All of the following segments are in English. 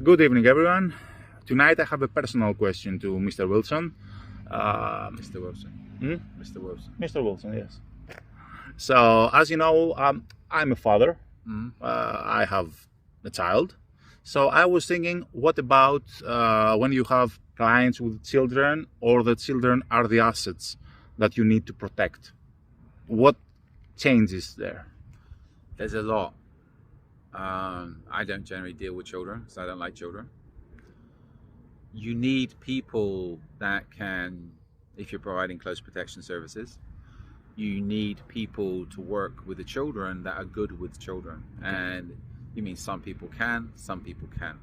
Good evening, everyone. Tonight I have a personal question to Mr. Wilson. Mr. Wilson. Mr. Wilson. Mr. Wilson, yes. So, as you know, I'm a father. I have a child. So I was thinking, what about when you have clients with children, or the children are the assets that you need to protect? What changes there? There's a lot. I don't generally deal with children, so I don't like children. You need people that can, if you're providing close protection services, you need people to work with the children that are good with children. And you mean some people can, some people can.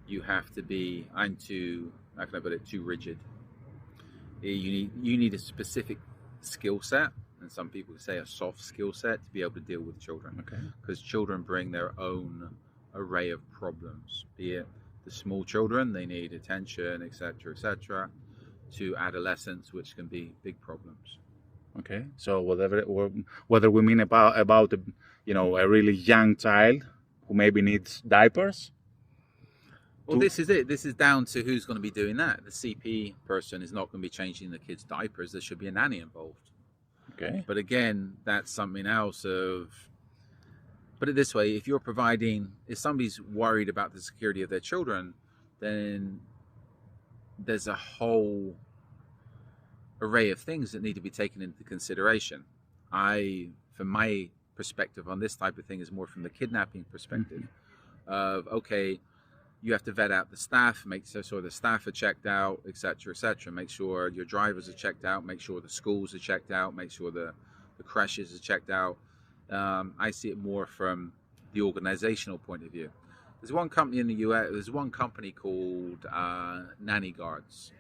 You have to be, I'm too, how can I put it, too rigid. You need a specific skill set, and some people say a soft skill set, to be able to deal with children. Okay. Because children bring their own array of problems, be it the small children, they need attention, etc., to adolescents, which can be big problems. Okay, so whether we mean about a really young child who maybe needs diapers. Well, this is it. This is down to who's going to be doing that. The CP person is not going to be changing the kids' diapers. There should be a nanny involved. Okay. But again, that's something else of, put it this way, if somebody's worried about the security of their children, then there's a whole array of things that need to be taken into consideration. From my perspective on this type of thing, is more from the kidnapping perspective of, okay, you have to vet out the staff, make sure the staff are checked out, etc., make sure your drivers are checked out, make sure the schools are checked out, make sure the creches are checked out. I see it more from the organizational point of view. There's one company in the US, there's one company called Nanny Guards.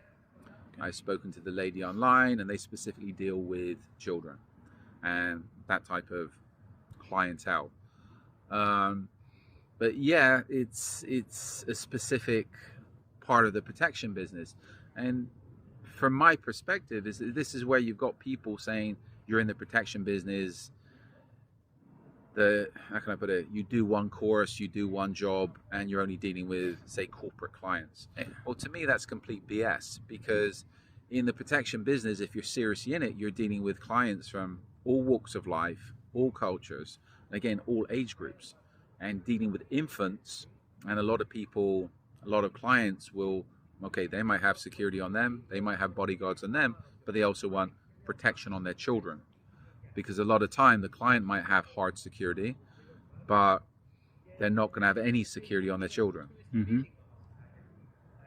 I've spoken to the lady online, and they specifically deal with children and that type of clientele. But yeah, it's a specific part of the protection business. And from my perspective, this is where you've got people saying you're in the protection business. How can I put it? You do one course, you do one job, and you're only dealing with, say, corporate clients. Well, to me, that's complete BS, because in the protection business, if you're seriously in it, you're dealing with clients from all walks of life, all cultures, and again, all age groups. And dealing with infants, and a lot of clients will, okay, they might have security on them, they might have bodyguards on them, but they also want protection on their children. Because a lot of time the client might have hard security, but they're not going to have any security on their children.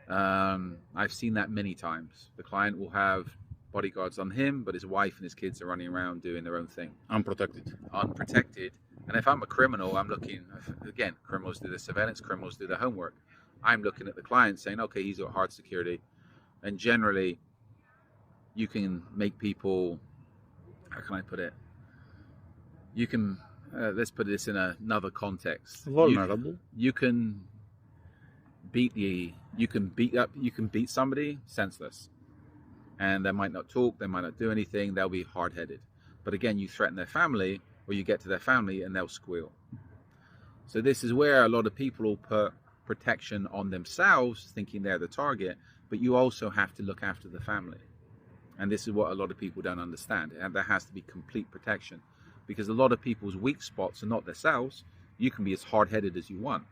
I've seen that many times. The client will have bodyguards on him, but his wife and his kids are running around doing their own thing. Unprotected. And if I'm a criminal, I'm looking, again, criminals do the surveillance, criminals do the homework. I'm looking at the client saying, okay, he's got hard security. And generally, you can make people, how can I put it? You can, let's put this in another context. Vulnerable. You can beat somebody senseless. And they might not talk, they might not do anything, they'll be hard-headed. But again, you threaten their family, or you get to their family and they'll squeal. So this is where a lot of people will put protection on themselves, thinking they're the target, but you also have to look after the family. And this is what a lot of people don't understand. And there has to be complete protection, because a lot of people's weak spots are not themselves. You can be as hard-headed as you want,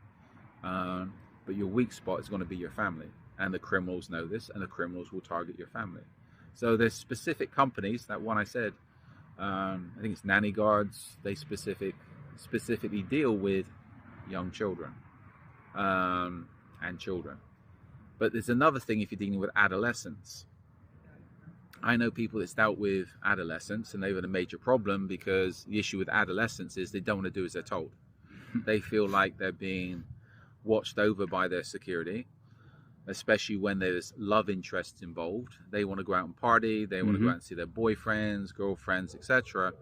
but your weak spot is going to be your family. And the criminals know this, and the criminals will target your family. So there's specific companies, that one I said, I think it's Nanny Guards, they specifically deal with young children and children. But there's another thing if you're dealing with adolescents. I know people that's dealt with adolescents, and they've had a major problem, because the issue with adolescents is they don't want to do as they're told. They feel like they're being watched over by their security, especially when there's love interests involved. They want to go out and party, they want to go out and see their boyfriends, girlfriends, etc.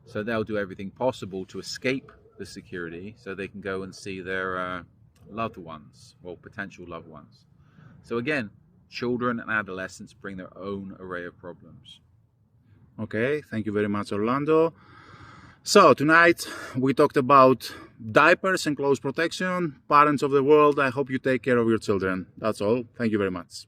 So they'll do everything possible to escape the security so they can go and see their loved ones, or potential loved ones. So again, children and adolescents bring their own array of problems. Okay, thank you very much, Orlando. So tonight we talked about diapers and clothes protection. Parents of the world, I hope you take care of your children. That's all. Thank you very much.